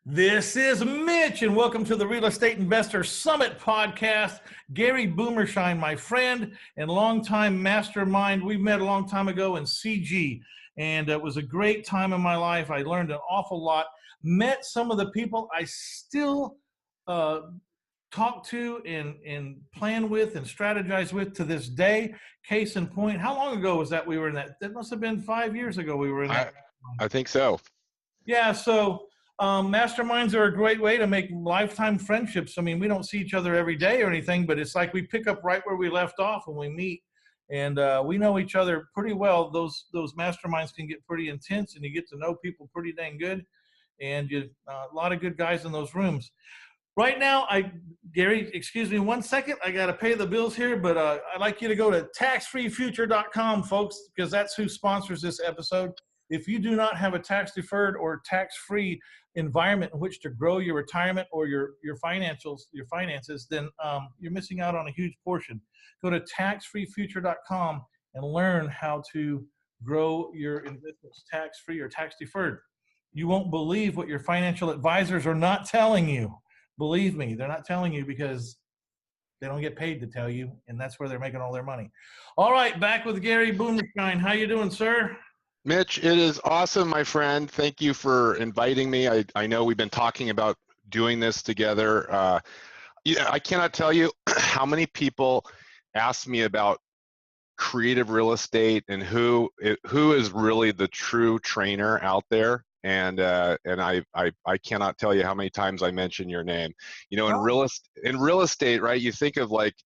This is Mitch, and welcome to the Real Estate Investor Summit podcast. Gary Boomershine, my friend and longtime mastermind. We met a long time ago in CG, and it was a great time in my life. I learned an awful lot, met some of the people I still talk to and plan with and strategize with to this day. Case in point, how long ago was that we were in that? That must have been 5 years ago we were in that. I think so. Yeah, so masterminds are a great way to make lifetime friendships. I mean, we don't see each other every day or anything, but it's like we pick up right where we left off when we meet, and we know each other pretty well. Those masterminds can get pretty intense, and you get to know people pretty dang good, and a lot of good guys in those rooms. Right now, Gary, excuse me 1 second. I got to pay the bills here, but I'd like you to go to taxfreefuture.com, folks, because that's who sponsors this episode. If you do not have a tax-deferred or tax-free environment in which to grow your retirement or your finances, then you're missing out on a huge portion. Go to taxfreefuture.com and learn how to grow your investments tax-free or tax-deferred. You won't believe what your financial advisors are not telling you. Believe me, they're not telling you because they don't get paid to tell you, and that's where they're making all their money. All right, back with Gary Boomershine. How you doing, sir? Mitch, it is awesome, my friend. Thank you for inviting me. I know we've been talking about doing this together. I cannot tell you how many people ask me about creative real estate and who is really the true trainer out there. And I cannot tell you how many times I mention your name. You know, in real estate, right? You think of like,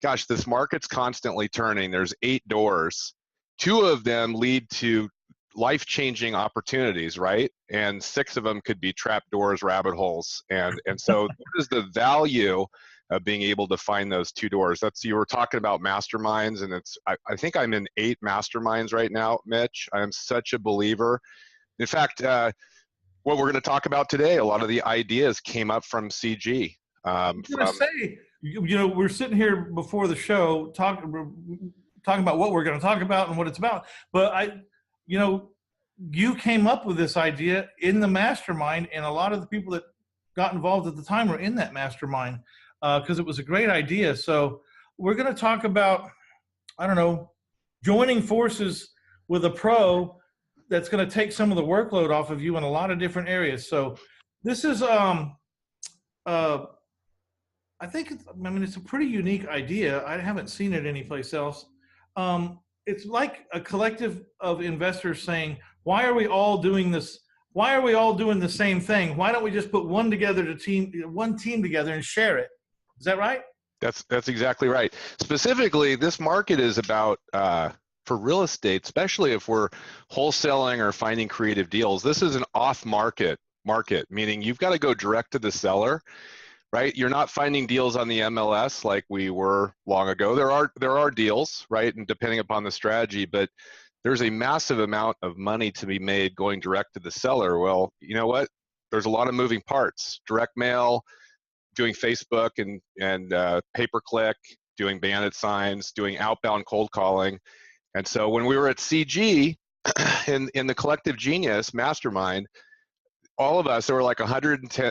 gosh, this market's constantly turning. There's 8 doors. 2 of them lead to life-changing opportunities, right? And 6 of them could be trap doors, rabbit holes. And so what is the value of being able to find those 2 doors? You were talking about masterminds, and I think I'm in 8 masterminds right now, Mitch. I am such a believer. In fact, what we're going to talk about today, a lot of the ideas came up from CG. I'm going to say, you know, we're sitting here before the show talking about what we're going to talk about and what it's about. But you came up with this idea in the mastermind, and a lot of the people that got involved at the time were in that mastermind because it was a great idea. So we're going to talk about, I don't know, joining forces with a pro that's going to take some of the workload off of you in a lot of different areas. So this is, I think, it's a pretty unique idea. I haven't seen it anyplace else. It's like a collective of investors saying, why are we all doing this? Why are we all doing the same thing? Why don't we just put one team together and share it? Is that right? That's exactly right. Specifically, this market is about, for real estate, especially if we're wholesaling or finding creative deals, this is an off-market market, meaning you've got to go direct to the seller. Right, you're not finding deals on the MLS like we were long ago. There are deals, right, and depending upon the strategy, but there's a massive amount of money to be made going direct to the seller. Well, you know what? There's a lot of moving parts. Direct mail, doing Facebook and pay-per-click, doing bandit signs, doing outbound cold calling. And so when we were at CG in the Collective Genius Mastermind, all of us, there were like 110,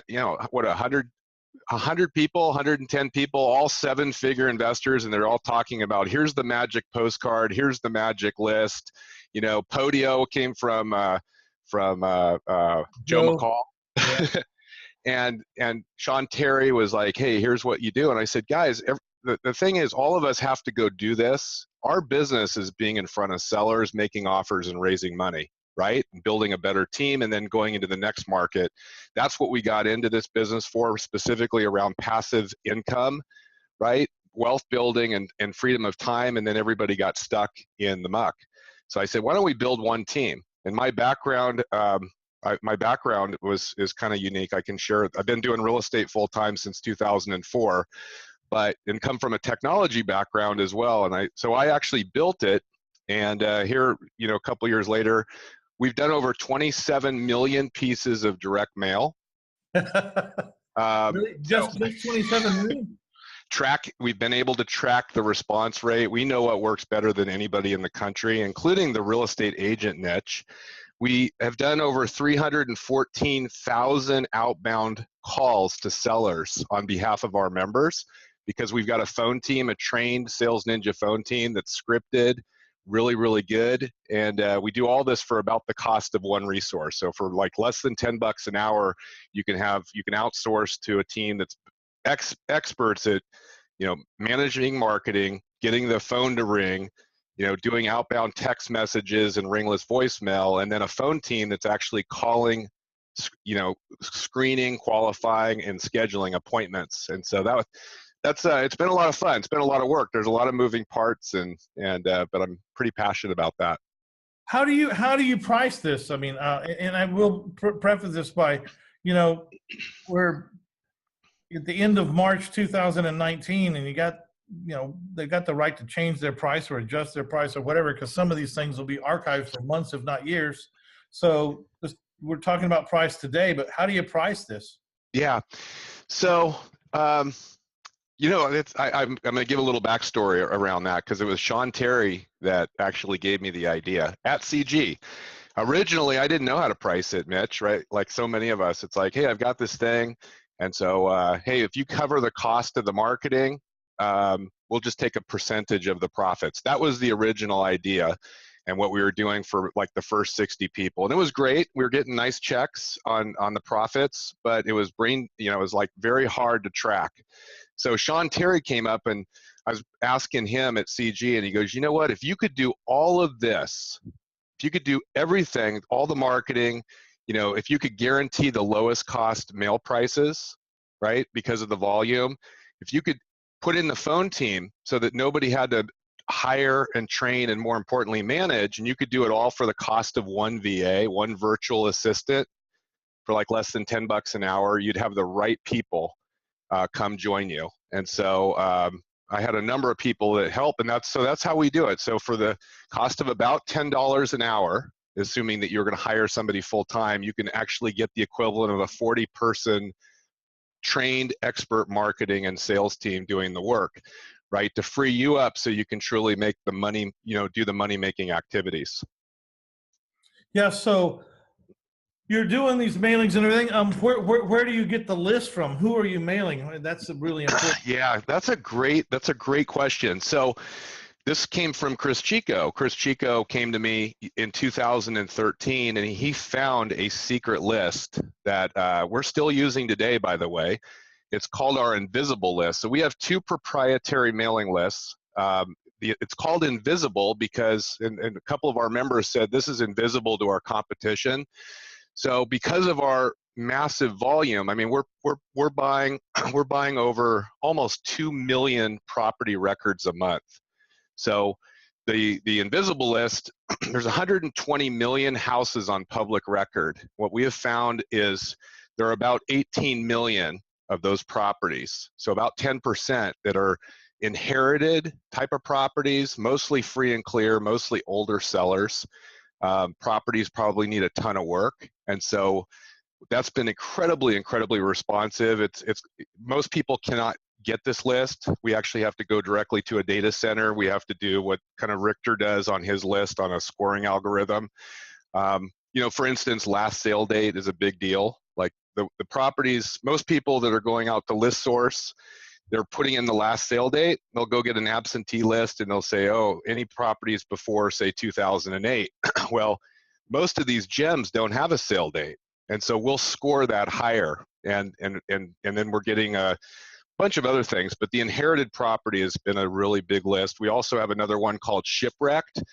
100 people, 110 people, all 7-figure investors, and they're all talking about, here's the magic postcard, here's the magic list. You know, Podio came from Joe McCall. Yeah. and Sean Terry was like, hey, here's what you do. And I said, guys, the thing is, all of us have to go do this. Our business is being in front of sellers, making offers and raising money, right? And building a better team and then going into the next market. That's what we got into this business for, specifically around passive income, right? Wealth building and freedom of time, and then everybody got stuck in the muck. So I said, why don't we build one team? And my background, is kind of unique. I can share it. I've been doing real estate full time since 2004, and come from a technology background as well. And I actually built it. And here, a couple years later, we've done over 27 million pieces of direct mail. Really? Just 27 million? We've been able to track the response rate. We know what works better than anybody in the country, including the real estate agent niche. We have done over 314,000 outbound calls to sellers on behalf of our members, because we've got a phone team, a trained Sales Ninja phone team that's scripted, really, really good. And we do all this for about the cost of one resource. So for like less than 10 bucks an hour, you can outsource to a team that's experts at, managing marketing, getting the phone to ring, doing outbound text messages and ringless voicemail, and then a phone team that's actually calling, screening, qualifying, and scheduling appointments. And so that's it's been a lot of fun. It's been a lot of work. There's a lot of moving parts, but I'm pretty passionate about that. How do you price this? I mean, and I will preface this by, we're at the end of March 2019, and they've got the right to change their price or adjust their price or whatever, because some of these things will be archived for months, if not years. So we're talking about price today, but how do you price this? Yeah. So, I'm going to give a little backstory around that, because it was Sean Terry that actually gave me the idea at CG. Originally, I didn't know how to price it, Mitch, right? Like so many of us, it's like, hey, I've got this thing. And so, hey, if you cover the cost of the marketing, we'll just take a percentage of the profits. That was the original idea, and what we were doing for like the first 60 people. And it was great. We were getting nice checks on the profits, but it was it was like very hard to track. So Sean Terry came up, and I was asking him at CG, and he goes, you know what, if you could do all of this, if you could do everything, all the marketing, if you could guarantee the lowest cost mail prices, right, because of the volume, if you could put in the phone team so that nobody had to hire and train and, more importantly, manage, and you could do it all for the cost of one VA, one virtual assistant, for like less than 10 bucks an hour, you'd have the right people come join you. And so I had a number of people that help, and that's how we do it. So for the cost of about $10 an hour, assuming that you're going to hire somebody full time, you can actually get the equivalent of a 40-person trained expert marketing and sales team doing the work, right, to free you up so you can truly make the money, do the money-making activities. Yeah, so you're doing these mailings and everything. Where do you get the list from? Who are you mailing? That's a really important. Yeah, that's a great question. So this came from Chris Chico. Chris Chico came to me in 2013, and he found a secret list that we're still using today, by the way. It's called our Invisible list. So we have two proprietary mailing lists. It's called Invisible because, and a couple of our members said this is invisible to our competition. So because of our massive volume, I mean, we're buying over almost 2 million property records a month. So the Invisible list, there's 120 million houses on public record. What we have found is there are about 18 million of those properties. So about 10% that are inherited type of properties, mostly free and clear, mostly older sellers. Properties probably need a ton of work. And so that's been incredibly responsive. It's most people cannot get this list. We actually have to go directly to a data center. We have to do what kind of Richter does on his list on a scoring algorithm. For instance, last sale date is a big deal. Like the properties, most people that are going out to list source, they're putting in the last sale date. They'll go get an absentee list and they'll say, oh, any properties before, say, 2008. Well, most of these gems don't have a sale date. And so we'll score that higher. And then we're getting a bunch of other things. But the inherited property has been a really big list. We also have another one called Shipwrecked,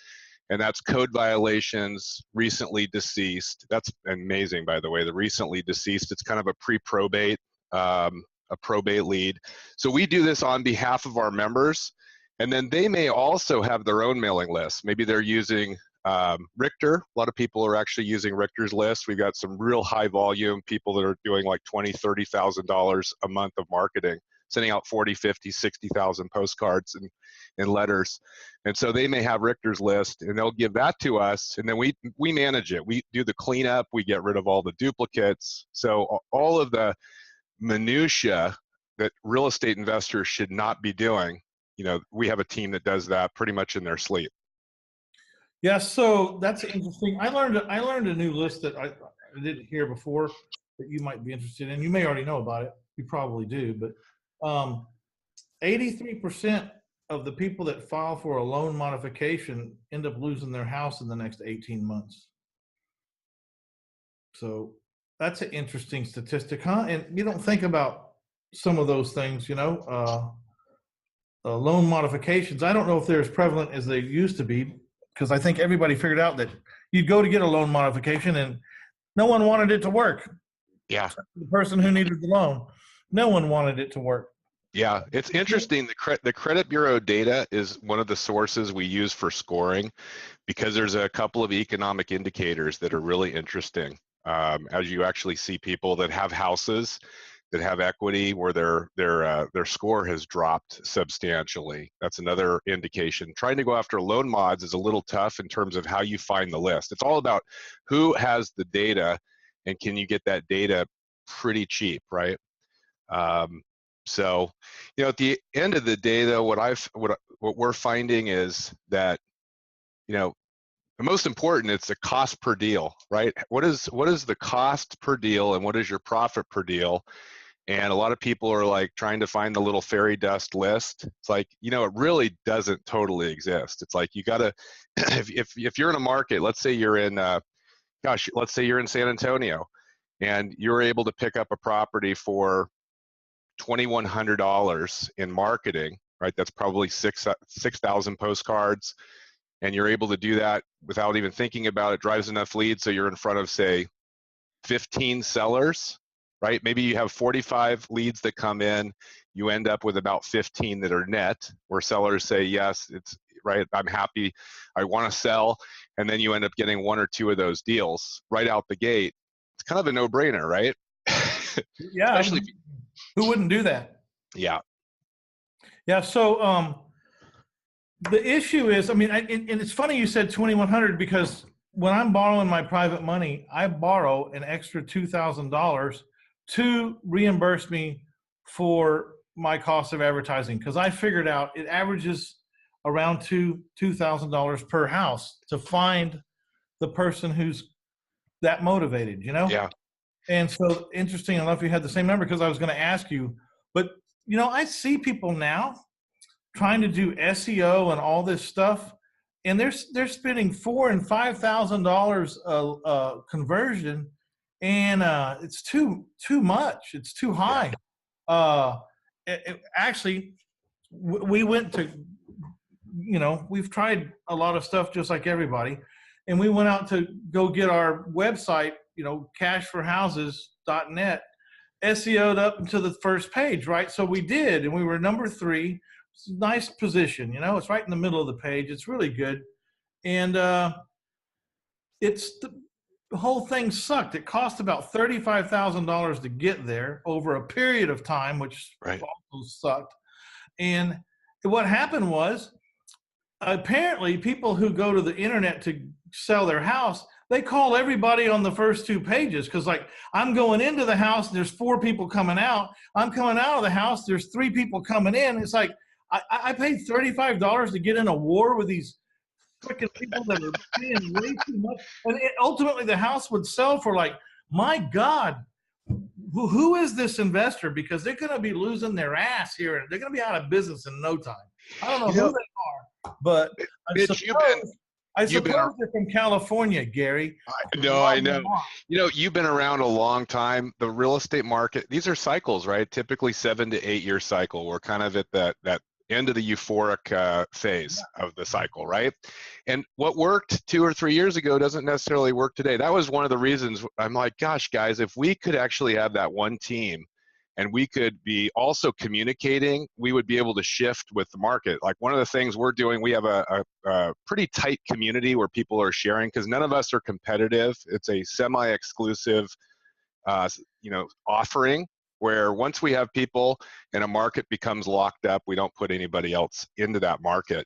and that's code violations, recently deceased. That's amazing, by the way, the recently deceased. It's kind of a pre-probate, a probate lead. So we do this on behalf of our members, and then they may also have their own mailing list. Maybe they're using Richter. A lot of people are actually using Richter's list. We've got some real high volume people that are doing like $20,000, $30,000 a month of marketing, sending out 40, 50, 60,000 postcards and letters. And so they may have Richter's list, and they'll give that to us, and then we manage it. We do the cleanup. We get rid of all the duplicates. So all of the minutia that real estate investors should not be doing, we have a team that does that pretty much in their sleep. Yeah, so that's interesting. I learned a new list that I didn't hear before that you might be interested in. You may already know about it. You probably do, but 83% of the people that file for a loan modification end up losing their house in the next 18 months. So that's an interesting statistic, huh? And you don't think about some of those things, loan modifications. I don't know if they're as prevalent as they used to be, because I think everybody figured out that you'd go to get a loan modification and no one wanted it to work. Yeah. The person who needed the loan, no one wanted it to work. Yeah, it's interesting. The credit bureau data is one of the sources we use for scoring because there's a couple of economic indicators that are really interesting. As you actually see people that have houses that have equity where their score has dropped substantially. That's another indication. Trying to go after loan mods is a little tough in terms of how you find the list. It's all about who has the data and can you get that data pretty cheap, right? So, at the end of the day, though, what we're finding is that, the most important, it's the cost per deal, right? What is the cost per deal and what is your profit per deal? And a lot of people are like trying to find the little fairy dust list. It's like, it really doesn't totally exist. It's like you gotta, if you're in a market, let's say you're in, let's say you're in San Antonio, and you're able to pick up a property for $2,100 in marketing, right? That's probably 6,000 postcards, and you're able to do that without even thinking about it. Drives enough leads so you're in front of, say, 15 sellers, right? Maybe you have 45 leads that come in. You end up with about 15 that are net, where sellers say, yes, it's right, I'm happy, I want to sell, and then you end up getting one or two of those deals right out the gate. It's kind of a no-brainer, right? Yeah, Especially, who wouldn't do that? yeah. Yeah, so the issue is, and it's funny you said 2,100, because when I'm borrowing my private money, I borrow an extra $2,000 to reimburse me for my cost of advertising, because I figured out it averages around $2,000 per house to find the person who's that motivated, Yeah. And so, interesting enough, you had the same number, because I was going to ask you, but I see people now trying to do SEO and all this stuff, and they're spending $4,000 and $5,000 conversion, and it's too much. It's too high. Actually, we went to, we've tried a lot of stuff just like everybody, and we went out to go get our website, cashforhouses.net, SEO'd up into the first page, right? So we did, and we were number 3. It's a nice position, it's right in the middle of the page. It's really good. And the whole thing sucked. It cost about $35,000 to get there over a period of time, which Right. also sucked. And what happened was, apparently people who go to the internet to sell their house, they call everybody on the first 2 pages, because like, I'm going into the house, there's 4 people coming out. I'm coming out of the house, there's 3 people coming in. It's like, I paid $35 to get in a war with these freaking people that are paying way too much. And ultimately the house would sell for, like, my God, who is this investor? Because they're going to be losing their ass here, and they're going to be out of business in no time. I don't know who they are, but Mitch, I suppose they're from California, Gary. No, I know. You've been around a long time. The real estate market, these are cycles, right? Typically 7 to 8 year cycle. We're kind of at that end of the euphoric phase of the cycle, right? And what worked 2 or 3 years ago doesn't necessarily work today. That was one of the reasons I'm like, gosh, guys, if we could actually have that one team and we could be also communicating, we would be able to shift with the market. Like, one of the things we're doing, we have a pretty tight community where people are sharing, because none of us are competitive. It's a semi-exclusive offering, where once we have people and a market becomes locked up, we don't put anybody else into that market.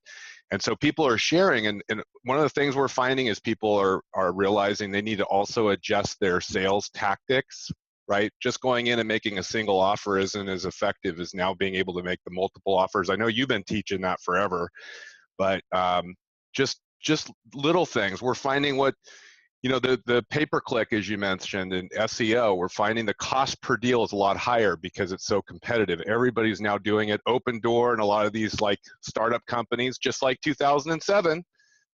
And so people are sharing, and one of the things we're finding is people are realizing they need to also adjust their sales tactics, right? Just going in and making a single offer isn't as effective as now being able to make the multiple offers. I know you've been teaching that forever, but just just little things. We're finding what, you know, the pay-per-click, as you mentioned, in SEO, we're finding the cost per deal is a lot higher because it's so competitive. Everybody's now doing it. Open Door and a lot of these like startup companies, just like 2007,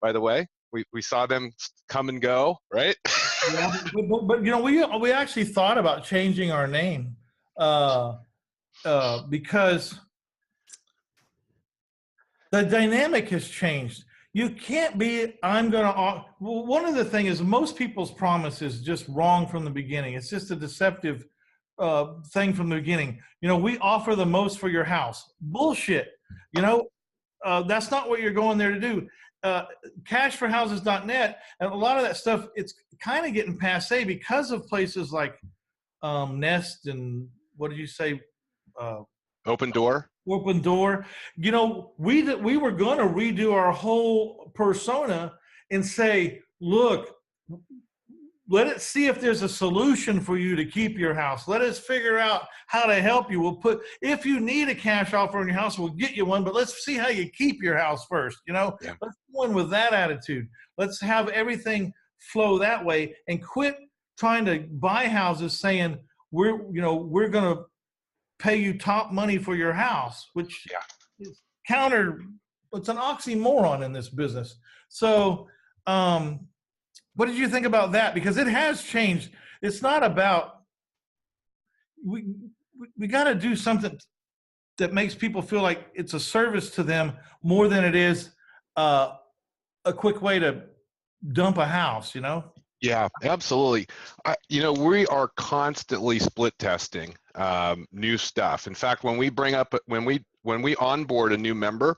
by the way, we saw them come and go, right? Yeah, but you know, we actually thought about changing our name because the dynamic has changed. You can't be, I'm going to, well, one of the things is most people's promise is just wrong from the beginning. It's just a deceptive thing from the beginning. You know, we offer the most for your house. Bullshit. You know, that's not what you're going there to do. Cashforhouses.net, and a lot of that stuff, it's kind of getting passe because of places like Nest and what did you say? Open Door. Open Door. You know, we were going to redo our whole persona and say, look, let it see if there's a solution for you to keep your house. Let us figure out how to help you. We'll put, if you need a cash offer on your house, we'll get you one, but let's see how you keep your house first. You know, Yeah. Let's go in with that attitude. Let's have everything flow that way and quit trying to buy houses saying we're going to pay you top money for your house, which is it's an oxymoron in this business. So, what did you think about that? Because it has changed. It's not about, we got to do something that makes people feel like it's a service to them more than it is a quick way to dump a house, you know? Yeah, absolutely. You know, we are constantly split testing new stuff. In fact, when we onboard a new member,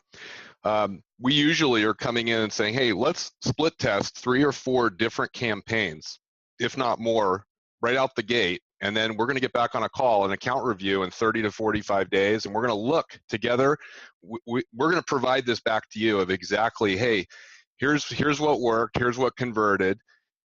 we usually are coming in and saying, hey, let's split test 3 or 4 different campaigns, if not more, right out the gate. And then we're going to get back on a call, an account review in 30 to 45 days, and we're going to look together. We're going to provide this back to you of exactly, hey, here's what worked, here's what converted.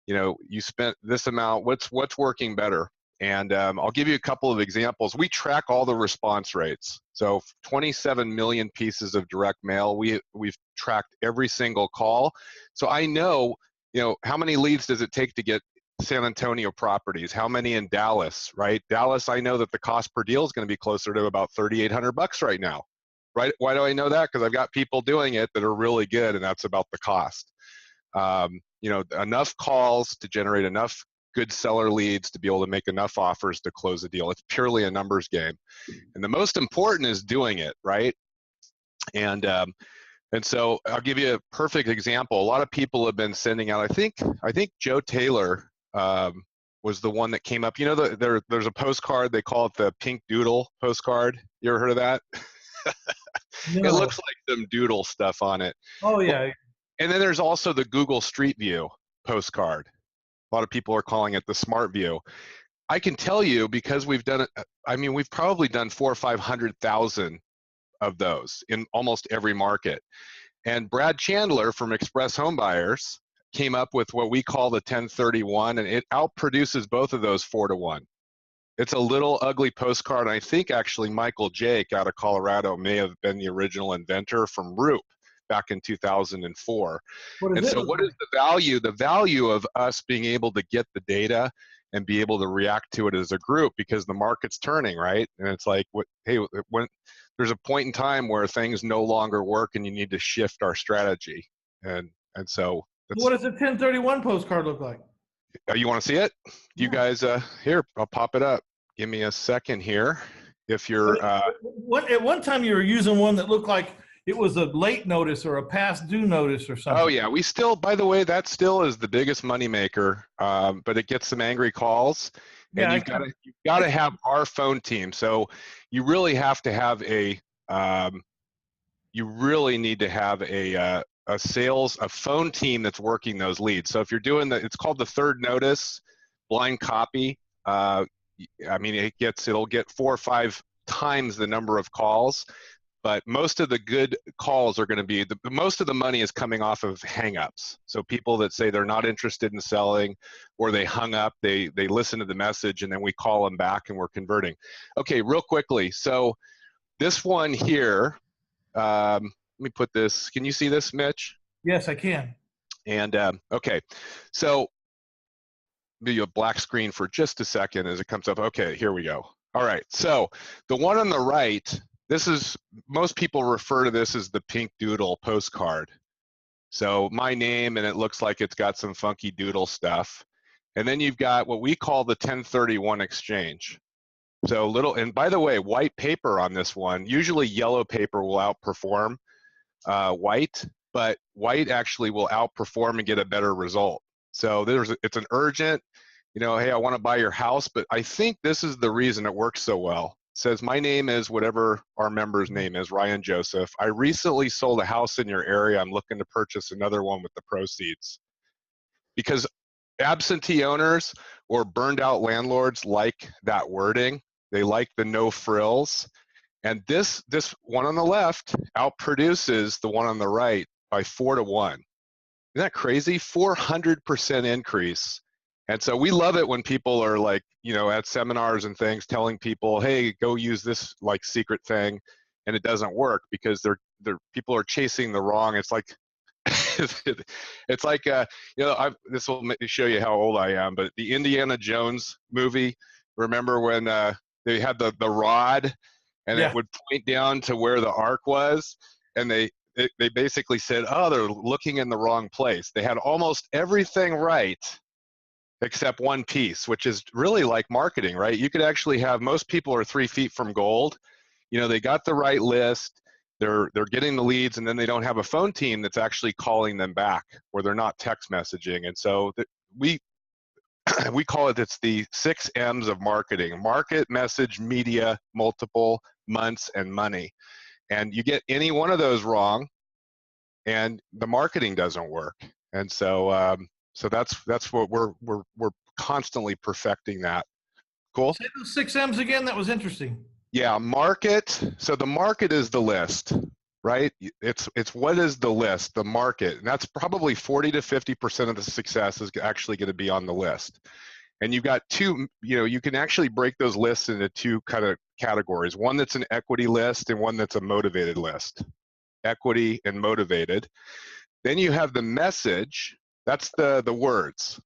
You know, you spent this amount, what's working better? And I'll give you a couple of examples. We track all the response rates. So 27 million pieces of direct mail. We've tracked every single call. So I know, you know, how many leads does it take to get San Antonio properties? How many in Dallas, right? Dallas, I know that the cost per deal is going to be closer to about $3,800 right now, right? Why do I know that? Because I've got people doing it that are really good, and that's about the cost. You know, enough calls to generate enough good seller leads to be able to make enough offers to close a deal. It's purely a numbers game. And the most important is doing it, right? And so I'll give you a perfect example. A lot of people have been sending out, I think Joe Taylor was the one that came up. You know, there's a postcard, they call it the pink doodle postcard. You ever heard of that? No. It looks like some doodle stuff on it. Oh, yeah. And then there's also the Google Street View postcard. A lot of people are calling it the Smart View. I can tell you, because we've done it, I mean, we've probably done 400,000 or 500,000 of those in almost every market. And Brad Chandler from Express Home Buyers came up with what we call the 1031, and it outproduces both of those 4 to 1. It's a little ugly postcard. I think actually Michael Jake out of Colorado may have been the original inventor from Roop back in 2004. And so what is the value? The value of us being able to get the data and be able to react to it as a group, because the market's turning, right? And it's like, hey, when there's a point in time where things no longer work and you need to shift our strategy. And so that's, what does a 1031 postcard look like? you want to see it? You guys, here, I'll pop it up. Give me a second here. If you're at one time you were using one that looked like it was a late notice or a past due notice or something. Oh yeah, we still, by the way, that still is the biggest moneymaker, but it gets some angry calls, and you've got to have our phone team. So you really have to have a, you really need to have a phone team that's working those leads. So if you're doing it's called the third notice, blind copy. I mean, it'll get 4 or 5 times the number of calls. But most of the good calls are going to be, most of the money is coming off of hangups. So people that say they're not interested in selling, or they hung up, they listen to the message, and then we call them back and we're converting. Okay, real quickly. So this one here, let me put this, can you see this, Mitch? Yes, I can. And okay, so be a black screen for just a second as it comes up. Okay, here we go. All right, so the one on the right, this is, most people refer to this as the pink doodle postcard. So my name, and it looks like it's got some funky doodle stuff. And then you've got what we call the 1031 exchange. So little, and by the way, white paper on this one, usually yellow paper will outperform white, but white actually will outperform and get a better result. So it's an urgent, you know, hey, I want to buy your house, but I think this is the reason it works so well. It says, my name is whatever our member's name is, Ryan Joseph. I recently sold a house in your area. I'm looking to purchase another one with the proceeds. Because absentee owners or burned out landlords like that wording. They like the no frills. And this one on the left outproduces the one on the right by 4 to 1. Isn't that crazy? 400% increase. And so we love it when people are like, you know, at seminars and things telling people, hey, go use this like secret thing, and it doesn't work because people are chasing the wrong. It's like it's like you know, this will show you how old I am, but the Indiana Jones movie, remember when they had the rod and Yeah. it would point down to where the ark was, and they basically said, oh, they're looking in the wrong place. They had almost everything right except one piece, which is really like marketing, right? You could actually have, most people are 3 feet from gold. You know, they got the right list, they're getting the leads, and then they don't have a phone team that's actually calling them back, or they're not text messaging. And so we call it, it's the 6 M's of marketing: market, message, media, multiple, months, and money. And you get any one of those wrong, and the marketing doesn't work. And so so that's what we're constantly perfecting that. Cool. Say those 6 M's again. That was interesting. Yeah, market. So the market is the list, right? It's what is the list, the market, and that's probably 40 to 50% of the success is actually going to be on the list. And you've got two, you know, you can actually break those lists into 2 kind of categories: one that's an equity list and one that's a motivated list. Equity and motivated. Then you have the message. That's the words.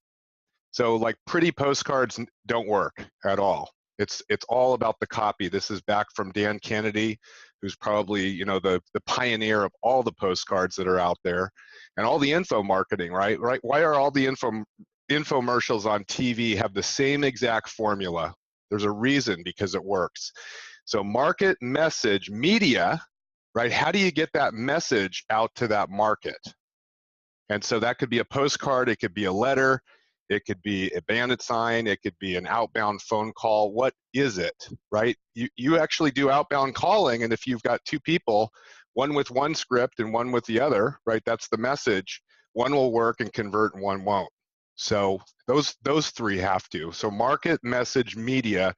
So like pretty postcards don't work at all. It's all about the copy. This is back from Dan Kennedy, who's probably, you know, the pioneer of all the postcards that are out there, and all the info marketing, right? Why are all the infomercials on TV have the same exact formula? There's a reason, because it works. So market, message, media, right? How do you get that message out to that market? And so that could be a postcard, it could be a letter, it could be a bandit sign, it could be an outbound phone call. What is it, right? You actually do outbound calling, and if you've got 2 people, one with one script and one with the other, right, that's the message. One will work and convert and one won't. So those 3 have to. So market, message, media,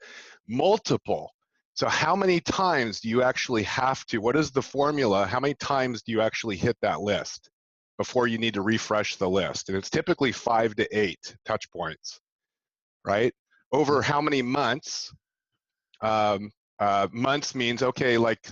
multiple. So how many times do you actually have to, what is the formula? How many times do you actually hit that list before you need to refresh the list? And it's typically 5 to 8 touch points, right? Over how many months? Months means, okay, like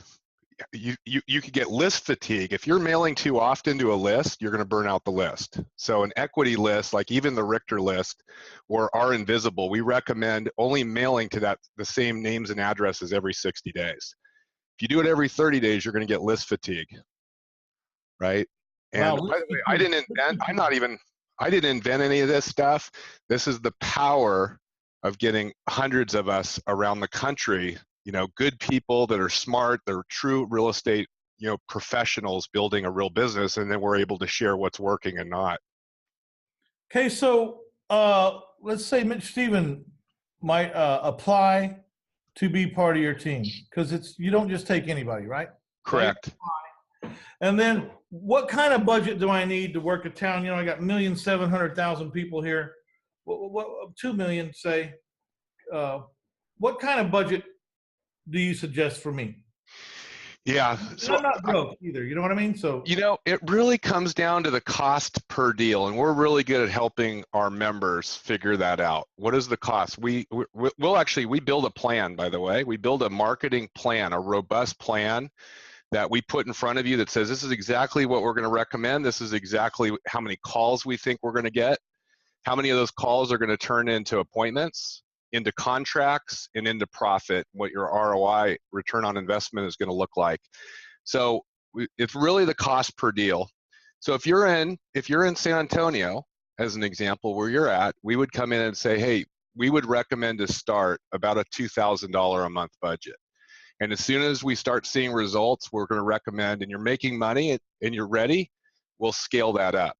you could get list fatigue. If you're mailing too often to a list, you're going to burn out the list. So an equity list, like even the Richter list or our Invisible, we recommend only mailing to the same names and addresses every 60 days. If you do it every 30 days, you're going to get list fatigue, right? And Wow. by the way, I didn't invent any of this stuff. This is the power of getting hundreds of us around the country, you know, good people that are smart, they're true real estate, you know, professionals building a real business, and then we're able to share what's working and not. Okay, so let's say Mitch Stephen might apply to be part of your team, because you don't just take anybody, right? Correct. And then what kind of budget do I need to work a town? You know, I got 1,700,000 people here. What 2 million, say. What kind of budget do you suggest for me? Yeah. So I'm not broke either. You know what I mean? So, you know, it really comes down to the cost per deal, and we're really good at helping our members figure that out. What is the cost? We'll actually, we build a plan, by the way. We build a marketing plan, a robust plan that we put in front of you that says, this is exactly what we're going to recommend. This is exactly how many calls we think we're going to get. How many of those calls are going to turn into appointments, into contracts, and into profit, what your ROI, return on investment, is going to look like. So it's really the cost per deal. So if you're in San Antonio, as an example, where you're at, we would come in and say, hey, we would recommend to start about a $2,000 a month budget. And as soon as we start seeing results, we're going to recommend, and you're making money and you're ready, we'll scale that up.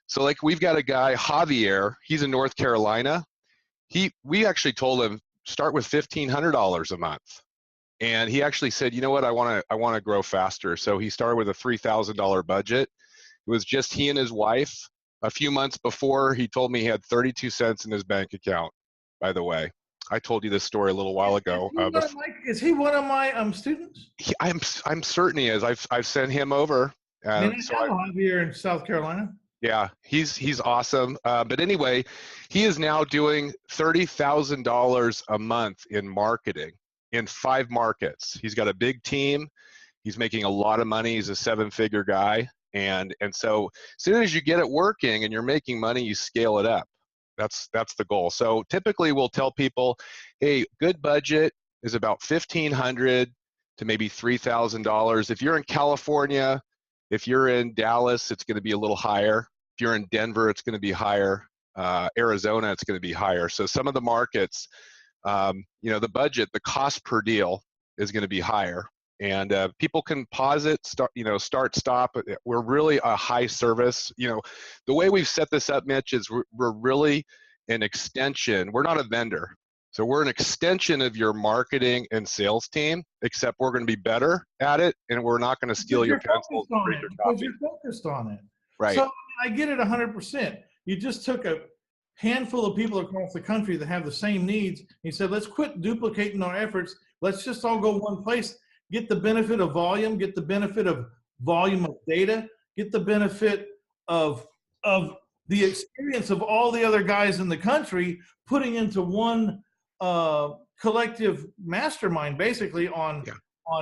So like we've got a guy, Javier, he's in North Carolina. We actually told him, start with $1,500 a month. And he actually said, you know what, I want to grow faster. So he started with a $3,000 budget. It was just he and his wife. A few months before, he told me he had 32 cents in his bank account, by the way. I told you this story a little while ago. Is he one of my students? I'm certain he is. I've sent him over. I have here in South Carolina. Yeah, he's awesome. But anyway, he is now doing $30,000 a month in marketing in 5 markets. He's got a big team. He's making a lot of money. He's a 7-figure guy. And so as soon as you get it working and you're making money, you scale it up. That's the goal. So typically we'll tell people, hey, good budget is about $1,500 to maybe $3,000. If you're in California, if you're in Dallas, it's going to be a little higher. If you're in Denver, it's going to be higher. Arizona, it's going to be higher. So some of the markets, the budget, the cost per deal is going to be higher. And people can pause it, start, stop. We're really a high service. The way we've set this up, Mitch, is we're really an extension. We're not a vendor. So we're an extension of your marketing and sales team, except we're going to be better at it, and we're not going to steal your pencils and read your copy. Because you're focused on it. Right. So I get it 100%. You just took a handful of people across the country that have the same needs. You said, let's quit duplicating our efforts. Let's just all go one place. Get the benefit of volume, get the benefit of volume of data, get the benefit of the experience of all the other guys in the country, putting into one collective mastermind, basically on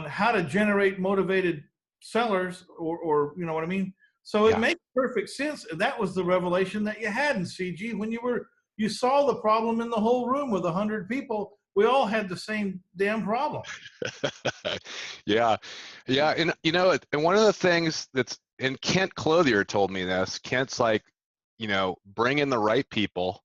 how to generate motivated sellers, or you know what I mean? So it makes perfect sense. That was the revelation that you had in CG when you saw the problem in the whole room with 100 people. We all had the same damn problem. Yeah. And and one of the things and Kent Clothier told me this. Kent's like, bring in the right people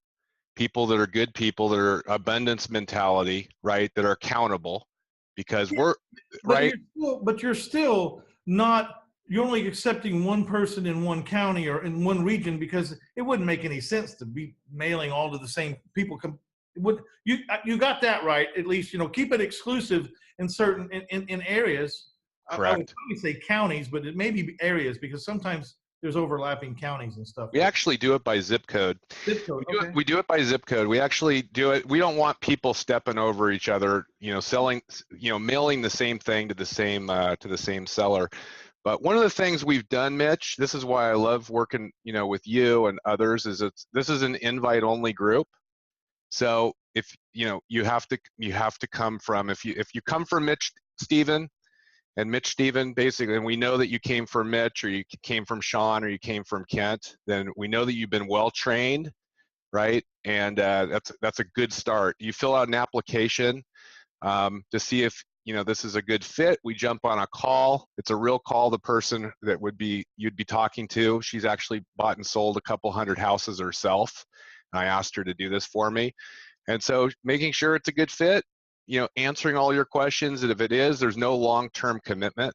that are good people, that are abundance mentality, right? That are accountable, because you're still not. You're only accepting one person in one county or in one region, because it wouldn't make any sense to be mailing all to the same people. You got that right, at least. Keep it exclusive in certain in areas. Correct. I would probably say counties, but it may be areas, because sometimes there's overlapping counties and stuff. We actually do it by zip code. We do it by zip code. We actually do it. We don't want people stepping over each other, selling, mailing the same thing to the same seller. But one of the things we've done, Mitch, this is why I love working, with you and others, is this is an invite-only group. So if you have to come from, if you come from Mitch Stephen, basically, and we know that you came from Mitch, or you came from Sean, or you came from Kent, then we know that you've been well trained, right? And that's a good start. You fill out an application to see if this is a good fit. We jump on a call. It's a real call. The person that you'd be talking to, she's actually bought and sold a couple hundred houses herself. I asked her to do this for me. And so making sure it's a good fit, answering all your questions. And if it is, there's no long-term commitment.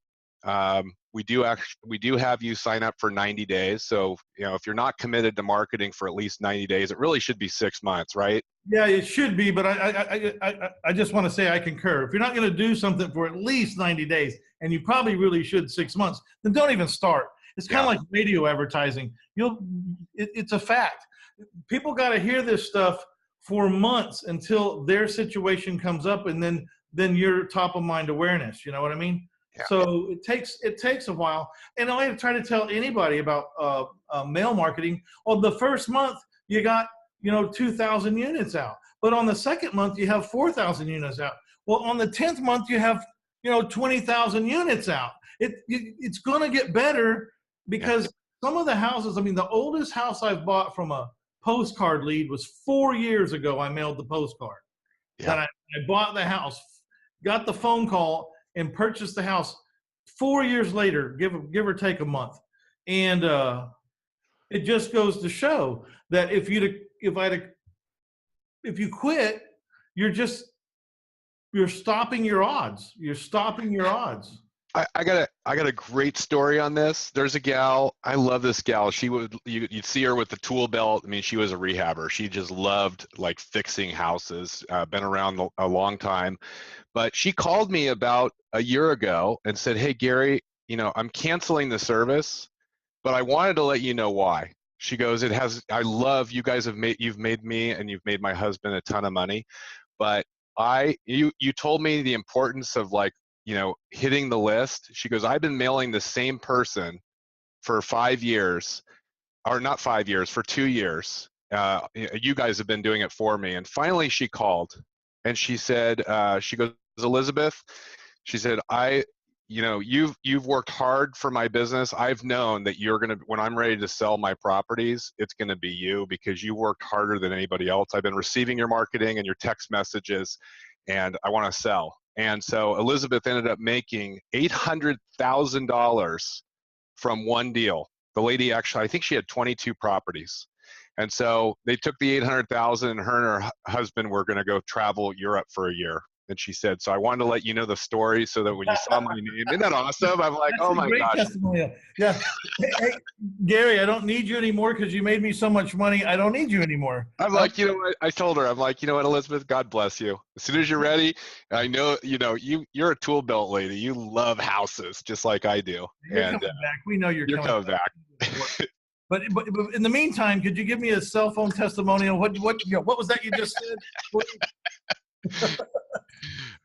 We do have you sign up for 90 days. So, if you're not committed to marketing for at least 90 days, it really should be 6 months, right? Yeah, it should be. But I just want to say I concur. If you're not going to do something for at least 90 days, and you probably really should 6 months, then don't even start. It's kind of like radio advertising. It's a fact. People got to hear this stuff for months until their situation comes up, and then you're top of mind awareness. You know what I mean? Yeah. So it takes a while. And I try to tell anybody about mail marketing. Well, the first month you got 2,000 units out, but on the second month you have 4,000 units out. Well, on the 10th month you have 20,000 units out, It's going to get better because some of the houses, I mean, the oldest house I've bought from a postcard lead was 4 years ago. I mailed the postcard that I bought the house, got the phone call, and purchased the house 4 years later, give or take a month. And it just goes to show that if you quit, you're stopping your odds. You're stopping your odds. I got a great story on this. There's a gal, I love this gal. You'd see her with the tool belt. I mean, she was a rehabber. She just loved like fixing houses, been around a long time. But she called me about a year ago and said, "Hey, Gary, I'm canceling the service, but I wanted to let you know why." She goes, I love you guys you've made me and you've made my husband a ton of money, but you told me the importance of like, hitting the list. She goes, I've been mailing the same person for 5 years, or not 5 years, for 2 years. You guys have been doing it for me. And finally she called and she said, she goes, Elizabeth, she said, you've worked hard for my business. I've known that when I'm ready to sell my properties, it's going to be you because you worked harder than anybody else. I've been receiving your marketing and your text messages and I want to sell. And so Elizabeth ended up making $800,000 from one deal. The lady actually, I think she had 22 properties. And so they took the 800,000 and her and her husband were going to go travel Europe for a year. And she said, so I wanted to let you know the story so that when you saw my name, isn't that awesome? I'm like, oh my gosh. Testimonial. Yeah. Hey, Gary, I don't need you anymore because you made me so much money. I don't need you anymore. I'm like, what? I told her, I'm like, what, Elizabeth, God bless you. As soon as you're ready, I know, you're a tool belt lady. You love houses just like I do. You're coming back. We know you're coming back. But in the meantime, could you give me a cell phone testimonial? What was that you just said?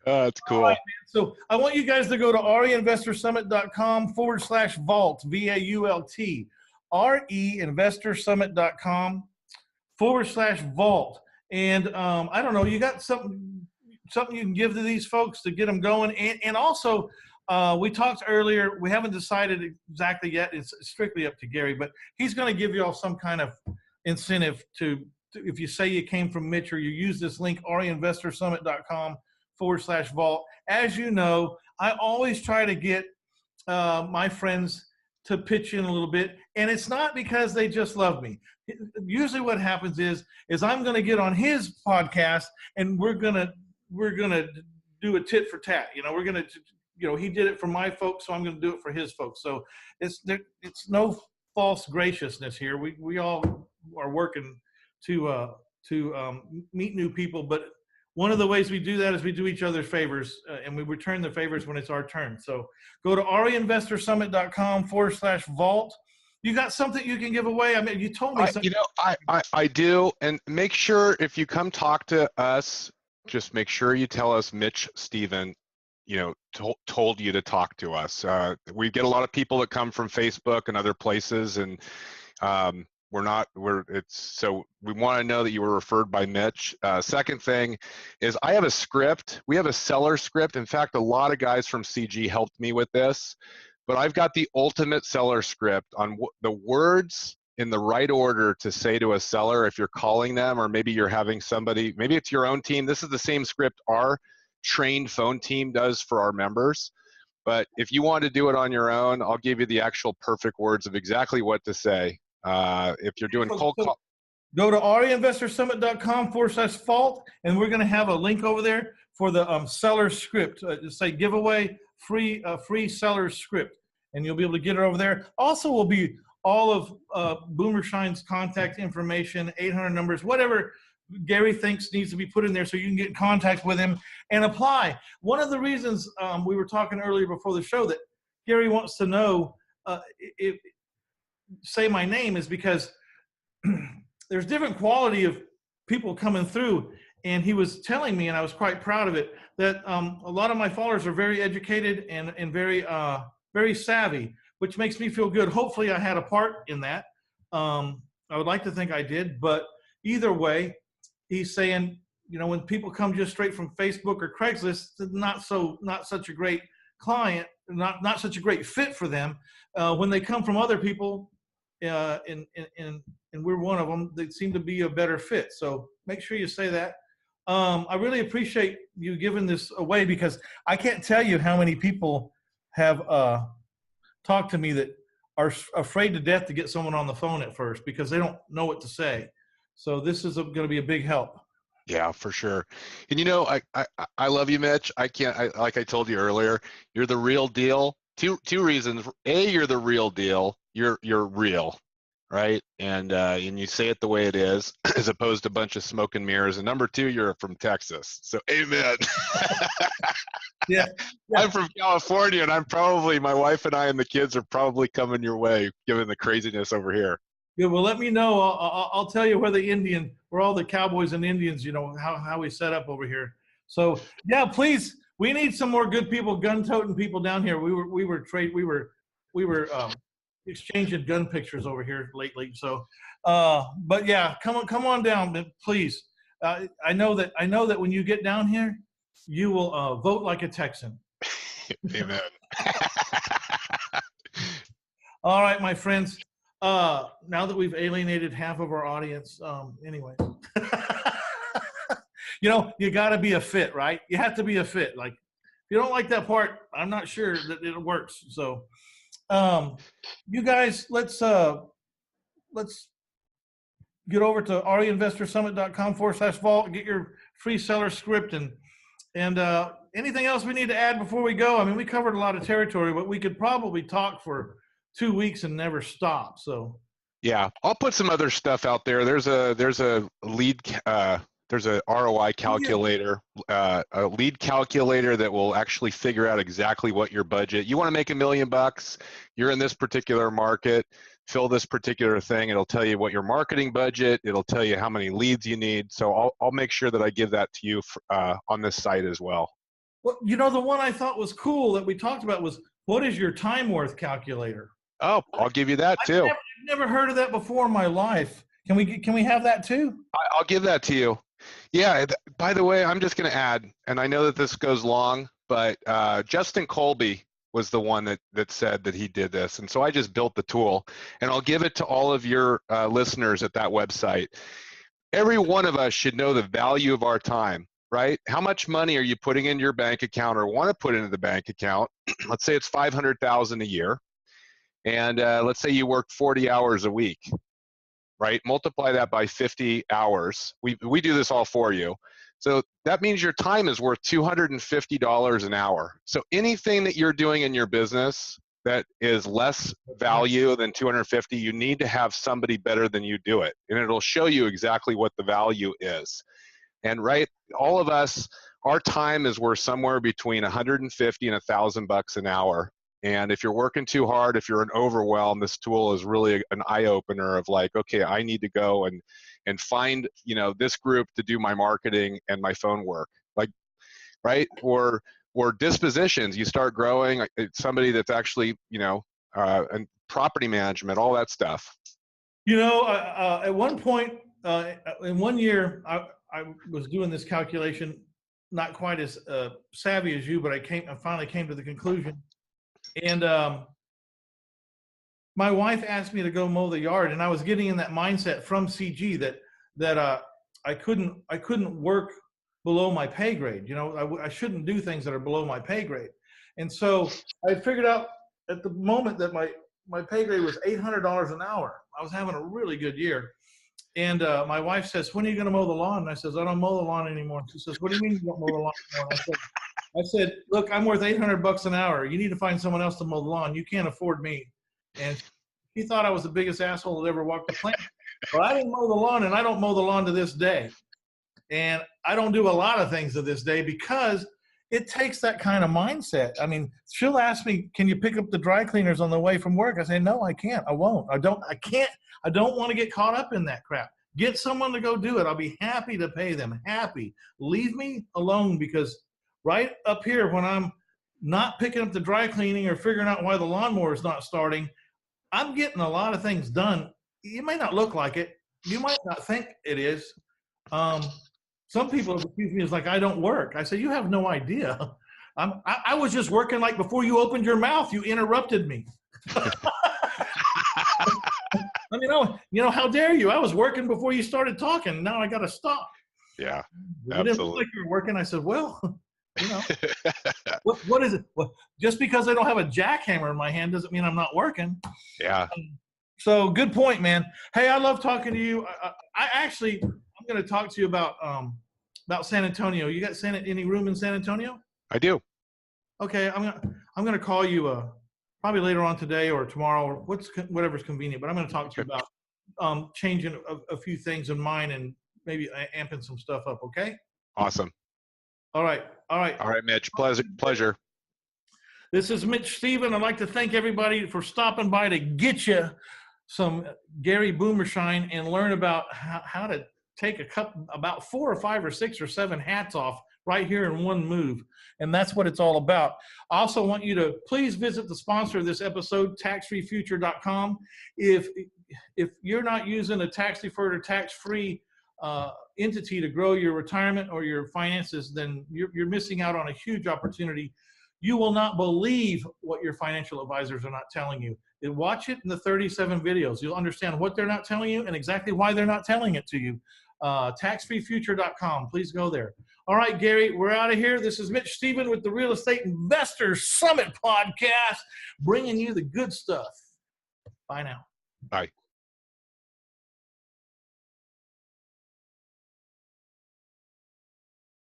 Oh, that's cool. Right, so I want you guys to go to REInvestorsummit.com/vault, VAULT, REinvestorsummit.com/vault. And I don't know, you got something you can give to these folks to get them going. And also, we talked earlier, we haven't decided exactly yet. It's strictly up to Gary, but he's going to give you all some kind of incentive to if you say you came from Mitch or you use this link, REinvestorsummit.com/vault. As you know, I always try to get my friends to pitch in a little bit, and it's not because they just love me. Usually what happens is I'm going to get on his podcast and we're going to do a tit for tat. We're going to, he did it for my folks, so I'm going to do it for his folks. So it's no false graciousness here. We all are working to meet new people, but one of the ways we do that is we do each other favors, and we return the favors when it's our turn. So go to REinvestorsummit.com/vault. You got something you can give away? I mean, you told me something. I do, and make sure if you come talk to us, just make sure you tell us Mitch Stephen, told you to talk to us. We get a lot of people that come from Facebook and other places, and so we want to know that you were referred by Mitch. Second thing is I have a script. We have a seller script. In fact, a lot of guys from CG helped me with this, but I've got the ultimate seller script on the words in the right order to say to a seller if you're calling them, or maybe you're having somebody, maybe it's your own team. This is the same script our trained phone team does for our members. But if you want to do it on your own, I'll give you the actual perfect words of exactly what to say. If you're doing cold call, go to REinvestorsummit.com/vault, and we're going to have a link over there for the seller script. Just say giveaway free seller script, and you'll be able to get it over there. Also, will be all of Boomershine's contact information, 800 numbers, whatever Gary thinks needs to be put in there so you can get in contact with him and apply. One of the reasons we were talking earlier before the show that Gary wants to know if say my name is because there's different quality of people coming through, and he was telling me, and I was quite proud of it, that a lot of my followers are very educated and very very savvy, which makes me feel good. Hopefully I had a part in that. I would like to think I did, but either way, he's saying, when people come just straight from Facebook or Craigslist, not such a great client, not such a great fit for them when they come from other people, and we're one of them. They seem to be a better fit. So make sure you say that. I really appreciate you giving this away, because I can't tell you how many people have talked to me that are afraid to death to get someone on the phone at first because they don't know what to say. So this is going to be a big help. Yeah, for sure. And I love you, Mitch. Like I told you earlier, you're the real deal. Two reasons. A, you're the real deal. You're real, right? And you say it the way it is, as opposed to a bunch of smoke and mirrors. And number two, you're from Texas. So amen. Yeah. I'm from California, and my wife and I and the kids are probably coming your way, given the craziness over here. Yeah, well, let me know. I'll tell you where all the cowboys and Indians, how we set up over here. So yeah, please, we need some more good people, gun-toting people down here. We were exchanging gun pictures over here lately. So, but yeah, come on down, please. I know that when you get down here, you will vote like a Texan. Amen. All right, my friends. Now that we've alienated half of our audience, anyway, you got to be a fit, right? You have to be a fit. Like, if you don't like that part, I'm not sure that it works. So, you guys, let's get over to reinvestorsummit.com/vault, get your free seller script, and anything else we need to add before we go. I mean, we covered a lot of territory, but we could probably talk for 2 weeks and never stop. So yeah, I'll put some other stuff out there. There's a ROI calculator, a lead calculator that will actually figure out exactly what your budget. You want to make $1 million bucks, you're in this particular market, fill this particular thing. It'll tell you what your marketing budget, it'll tell you how many leads you need. So I'll make sure that I give that to you on this site as well. Well, the one I thought was cool that we talked about was, what is your time worth calculator? Oh, I'll give you that too. I've never heard of that before in my life. Can we have that too? I'll give that to you. Yeah. By the way, I'm just going to add, and I know that this goes long, but Justin Colby was the one that said that he did this, and so I just built the tool, and I'll give it to all of your listeners at that website. Every one of us should know the value of our time, right? How much money are you putting into your bank account or want to put into the bank account? Let's say it's $500,000 a year. And let's say you work 40 hours a week, right? Multiply that by 50 hours. We do this all for you. So that means your time is worth $250 an hour. So anything that you're doing in your business that is less value than $250, you need to have somebody better than you do it. And it'll show you exactly what the value is. And right, all of us, our time is worth somewhere between $150 and $1,000 an hour. And if you're working too hard, if you're an overwhelm, this tool is really an eye-opener of like, okay, I need to go and find, this group to do my marketing and my phone work, like, right? Or dispositions, you start growing, somebody that's actually, and property management, all that stuff. At one point, in 1 year, I was doing this calculation, not quite as savvy as you, but I finally came to the conclusion. And my wife asked me to go mow the yard, and I was getting in that mindset from CG that I couldn't work below my pay grade. I shouldn't do things that are below my pay grade. And so I figured out at the moment that my pay grade was $800 an hour. I was having a really good year. And my wife says, "When are you going to mow the lawn?" And I says, "I don't mow the lawn anymore." She says, "What do you mean you don't mow the lawn anymore?" I said, "Look, I'm worth $800 an hour. You need to find someone else to mow the lawn. You can't afford me." And she thought I was the biggest asshole that ever walked the planet. But I didn't mow the lawn, and I don't mow the lawn to this day. And I don't do a lot of things to this day because it takes that kind of mindset. I mean, she'll ask me, "Can you pick up the dry cleaners on the way from work?" I say, "No, I can't. I won't. I can't. I don't want to get caught up in that crap. Get someone to go do it. I'll be happy to pay them. Happy. Leave me alone, because right up here, when I'm not picking up the dry cleaning or figuring out why the lawnmower is not starting, I'm getting a lot of things done. You may not look like it. You might not think it is. Some people accuse me as like I don't work. I say, you have no idea. I was just working like before you opened your mouth, you interrupted me. How dare you? I was working before you started talking. Now I got to stop. Yeah, You didn't look like you were working. I said, well, what is it? Well, just because I don't have a jackhammer in my hand doesn't mean I'm not working. Yeah. So good point, man. Hey, I love talking to you. I'm going to talk to you about San Antonio. You got any room in San Antonio? I do. Okay, I'm gonna call you probably later on today or tomorrow or whatever's convenient. But I'm going to talk to you about changing a few things in mine and maybe amping some stuff up. Okay. Awesome. All right, Mitch. Pleasure. This is Mitch Stephen. I'd like to thank everybody for stopping by to get you some Gary Boomershine and learn about how to take about 4 or 5 or 6 or 7 hats off right here in one move. And that's what it's all about. I also want you to please visit the sponsor of this episode, taxfreefuture.com. If you're not using a tax-deferred or tax-free entity to grow your retirement or your finances, then you're missing out on a huge opportunity. You will not believe what your financial advisors are not telling you. Watch it in the 37 videos. You'll understand what they're not telling you and exactly why they're not telling it to you. Taxfreefuture.com. Please go there. All right, Gary, we're out of here. This is Mitch Stephen with the Real Estate Investors Summit Podcast, bringing you the good stuff. Bye now. Bye.